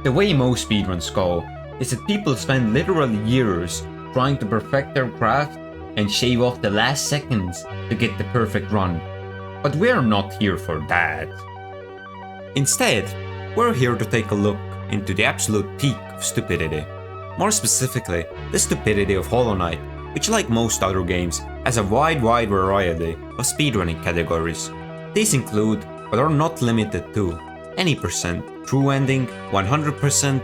The way most speedruns go is that people spend literally years trying to perfect their craft and shave off the last seconds to get the perfect run. But we're not here for that. Instead, we're here to take a look into the absolute peak of stupidity. More specifically, the stupidity of Hollow Knight, which like most other games, has a wide variety of speedrunning categories. These include, but are not limited to, any percent, true ending, 100%,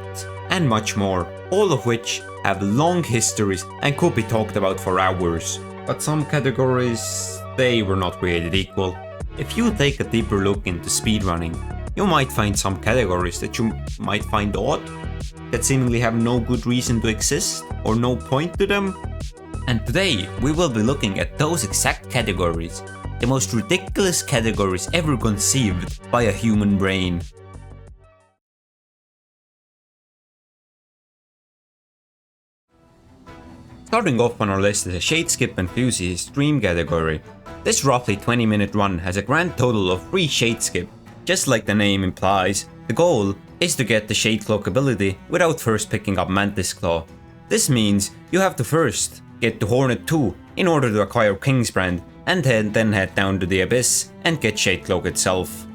and much more, all of which have long histories and could be talked about for hours. But some categories, they were not created equal. If you take a deeper look into speedrunning, you might find some categories that you might find odd, that seemingly have no good reason to exist or no point to them. And today we will be looking at those exact categories, the most ridiculous categories ever conceived by a human brain. Starting off on our list is a Shade Skip Enthusiast Dream category. This roughly 20-minute run has a grand total of 3 Shade Skip. Just like the name implies, the goal is to get the Shade Cloak ability without first picking up Mantis Claw. This means you have to first get to Hornet 2 in order to acquire Kingsbrand, and then head down to the Abyss and get Shade Cloak itself.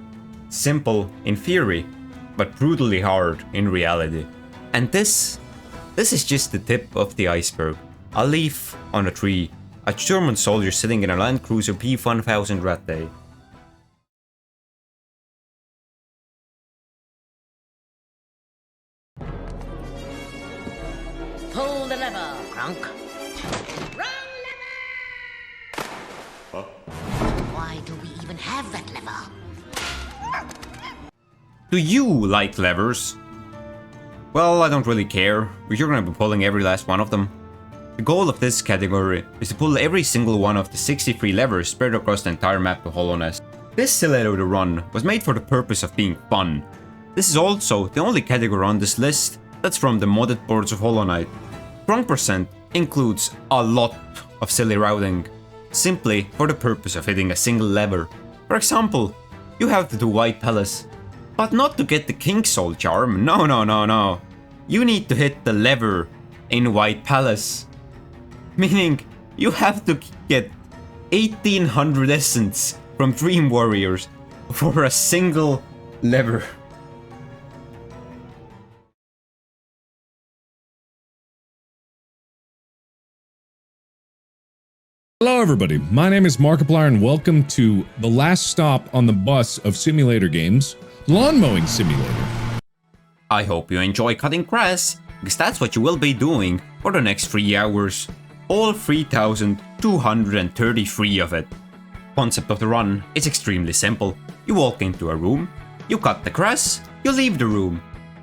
Simple in theory, but brutally hard in reality. And this is just the tip of the iceberg. A leaf on a tree, a German soldier sitting in a Land Cruiser P1000 Rattay. Pull the lever, Crunk. Wrong lever! Huh? Why do we even have that lever? Do you like levers? Well, I don't really care, but you're gonna be pulling every last one of them. The goal of this category is to pull every single one of the 63 levers spread across the entire map to Hollow Knight. This silly little run was made for the purpose of being fun. This is also the only category on this list that's from the modded boards of Hollow Knight. Crunk percent includes a lot of silly routing, simply for the purpose of hitting a single lever. For example, you have to do White Palace, but not to get the King Soul charm, no. You need to hit the lever in White Palace. Meaning, you have to get 1800 essence from Dream Warriors for a single lever. Hello everybody, my name is Markiplier and welcome to the last stop on the bus of simulator games, Lawn Mowing Simulator. I hope you enjoy cutting grass, because that's what you will be doing for the next 3 hours. All 3,233 of it. Concept of the run is extremely simple. You walk into a room, you cut the grass, you leave the room,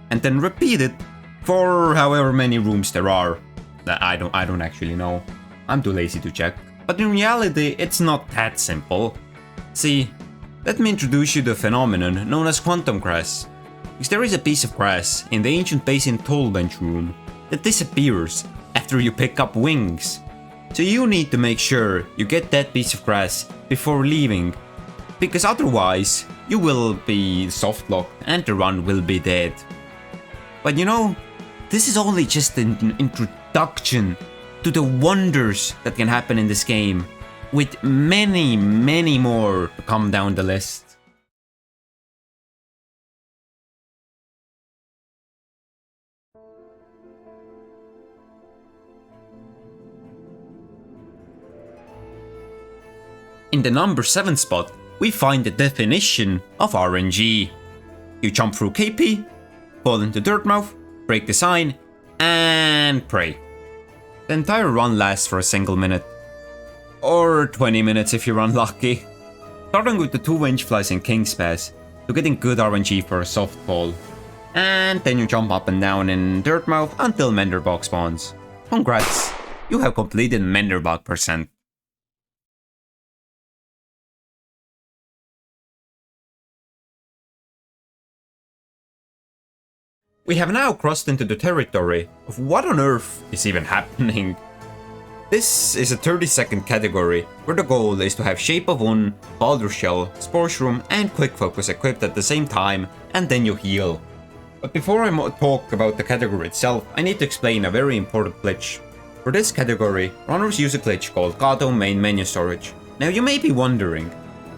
and then repeat it for however many rooms there are. I don't actually know. I'm too lazy to check. But in reality, it's not that simple. See, let me introduce you to a phenomenon known as quantum grass. Because there is a piece of grass in the ancient basin toll bench room that disappears after you pick up wings. So you need to make sure you get that piece of grass before leaving, because otherwise you will be soft locked and the run will be dead. But you know, this is only just an introduction to the wonders that can happen in this game, with many more to come down the list. In the number 7 spot, we find the definition of RNG. You jump through KP, fall into Dirtmouth, break the sign, and pray. The entire run lasts for a single minute. Or 20 minutes if you're unlucky. Starting with the 2 winch flies in King's Pass, to getting good RNG for a soft fall. And then you jump up and down in Dirtmouth until Menderbog spawns. Congrats, you have completed Menderbog percent. We have now crossed into the territory of what on earth is even happening. This is a 30-second category where the goal is to have Shape of One, Baldur's Shell, Spore Shroom and Quick Focus equipped at the same time, and then you heal. But before I talk about the category itself, I need to explain a very important glitch. For this category, runners use a glitch called Gato main menu storage. Now you may be wondering,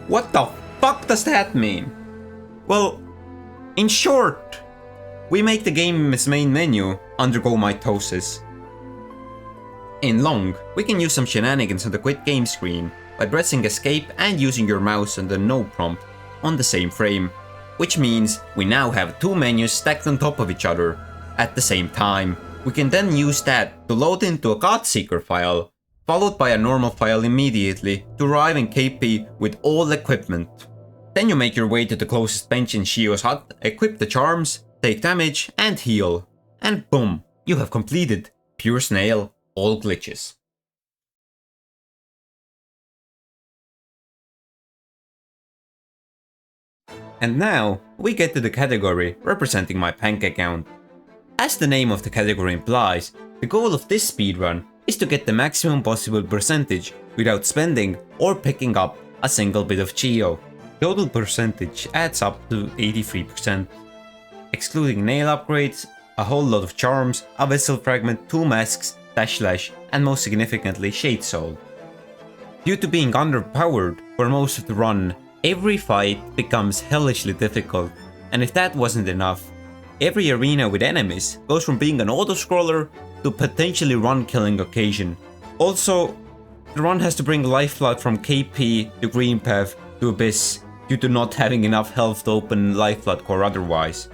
what the fuck does that mean? Well, in short, we make the game's main menu undergo mitosis. In long, we can use some shenanigans on the quit game screen by pressing escape and using your mouse and the no prompt on the same frame, which means we now have two menus stacked on top of each other at the same time. We can then use that to load into a Godseeker file, followed by a normal file immediately to arrive in KP with all equipment. Then you make your way to the closest bench in Shio's hut, equip the charms, take damage and heal. And boom, you have completed Pure Snail all glitches. And now, we get to the category representing my Pank account. As the name of the category implies, the goal of this speedrun is to get the maximum possible percentage without spending or picking up a single bit of Geo. Total percentage adds up to 83%. Excluding nail upgrades, a whole lot of charms, a vessel fragment, 2 masks, dash slash, and most significantly Shade Soul. Due to being underpowered for most of the run, every fight becomes hellishly difficult, and if that wasn't enough, every arena with enemies goes from being an auto-scroller to potentially run-killing occasion. Also, the run has to bring Lifeblood from KP to Green Path to Abyss due to not having enough health to open Lifeblood core otherwise.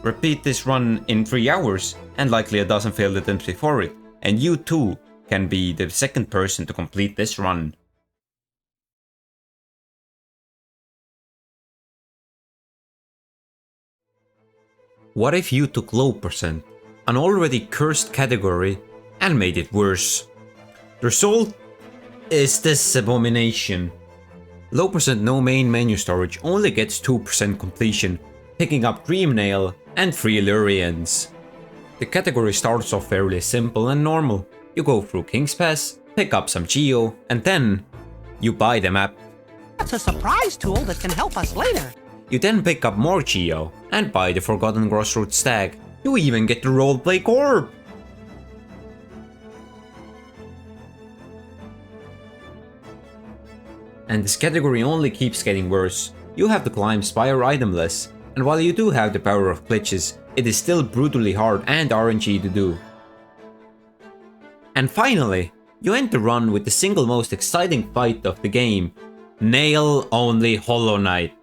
Repeat this run in 3 hours and likely a dozen failed attempts before it, and you too can be the second person to complete this run. What if you took low percent, an already cursed category, and made it worse? The result is this abomination. Low percent no main menu storage only gets 2% completion, picking up Dream Nail and 3 Lurians. The category starts off fairly simple and normal. You go through King's Pass, pick up some Geo, and then you buy the map. That's a surprise tool that can help us later. You then pick up more Geo and buy the Forgotten Crossroads Stag. You even get the Roleplay Corp! And this category only keeps getting worse. You have to climb Spire itemless, and while you do have the power of glitches, it is still brutally hard and RNG to do. And finally, you end the run with the single most exciting fight of the game, Nail Only Hollow Knight.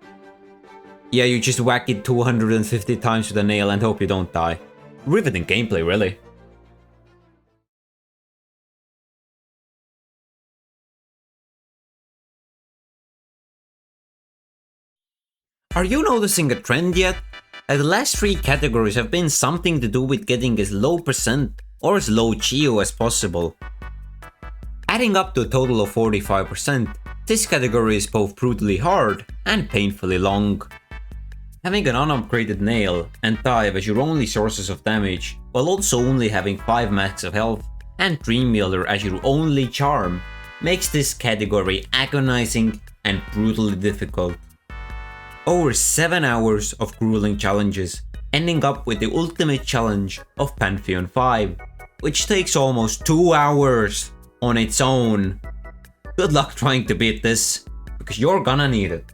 Yeah, you just whack it 250 times with a nail and hope you don't die. Riveting gameplay, really. Are you noticing a trend yet? The last 3 categories have been something to do with getting as low percent or as low Geo as possible. Adding up to a total of 45%, this category is both brutally hard and painfully long. Having an unupgraded nail and dive as your only sources of damage, while also only having 5 max of health and Dream Mealer as your only charm, makes this category agonizing and brutally difficult. Over 7 hours of grueling challenges, ending up with the ultimate challenge of Pantheon 5, which takes almost 2 hours on its own. Good luck trying to beat this, because you're gonna need it.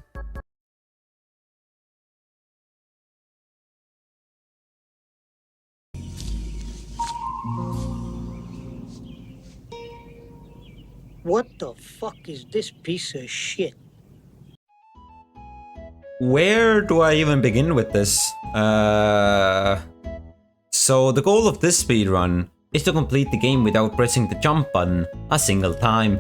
What the fuck is this piece of shit? Where do I even begin with this? So the goal of this speedrun is to complete the game without pressing the jump button a single time.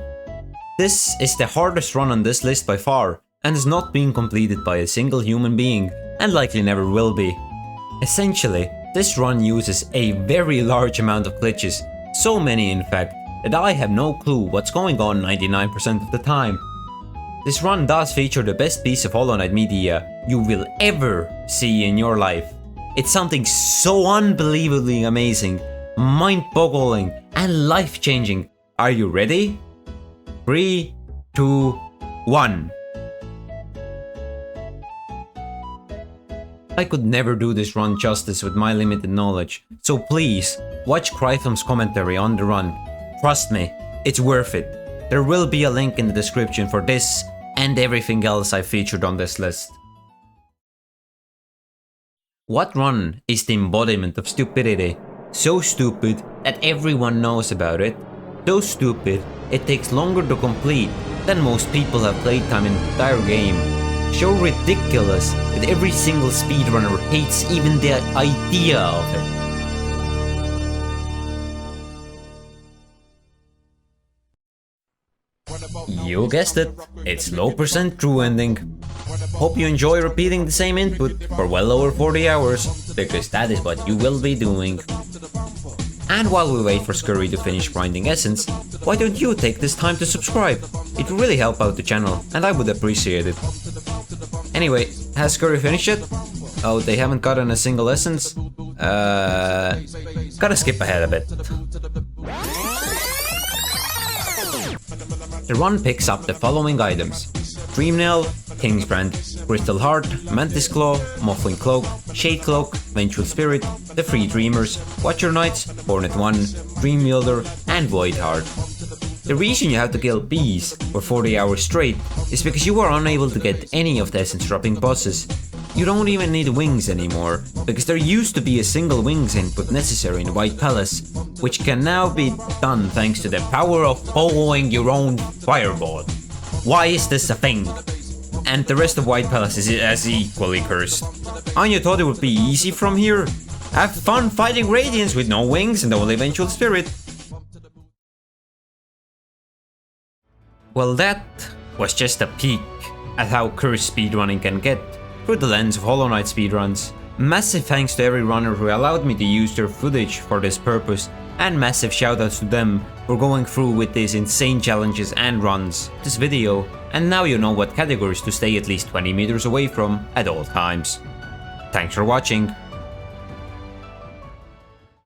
This is the hardest run on this list by far, and is not being completed by a single human being, and likely never will be. Essentially, this run uses a very large amount of glitches, so many in fact, that I have no clue what's going on 99% of the time. This run does feature the best piece of Hollow Knight media you will ever see in your life. It's something so unbelievably amazing, mind-boggling, and life-changing. Are you ready? 3, 2, 1. I could never do this run justice with my limited knowledge, so please, watch Crytham's commentary on the run. Trust me, it's worth it. There will be a link in the description for this and everything else I featured on this list. What run is the embodiment of stupidity? So stupid that everyone knows about it. So stupid, it takes longer to complete than most people have played time in the entire game. So ridiculous that every single speedrunner hates even the idea of it. You guessed it, it's low percent true ending. Hope you enjoy repeating the same input for well over 40 hours, because that is what you will be doing. And while we wait for Scurry to finish grinding essence, why don't you take this time to subscribe? It would really help out the channel, and I would appreciate it. Anyway, has Scurry finished it? Oh, they haven't gotten a single essence? Gotta skip ahead a bit. The run picks up the following items: Dream Nail, King's Brand, Crystal Heart, Mantis Claw, Muffling Cloak, Shade Cloak, Vengeful Spirit, the Three Dreamers, Watcher Knights, Hornet 1, Dream Wielder, and Void Heart. The reason you have to kill bees for 40 hours straight is because you are unable to get any of the essence dropping bosses. You don't even need wings anymore, because there used to be a single wings input necessary in White Palace, which can now be done thanks to the power of following your own fireball. Why is this a thing? And the rest of White Palace is as equally cursed. And you thought it would be easy from here? Have fun fighting Radiants with no wings and only Vengeful Spirit. Well, that was just a peek at how cursed speedrunning can get through the lens of Hollow Knight speedruns. Massive thanks to every runner who allowed me to use their footage for this purpose, and massive shoutouts to them for going through with these insane challenges and runs this video, and now you know what categories to stay at least 20 meters away from at all times. Thanks for watching.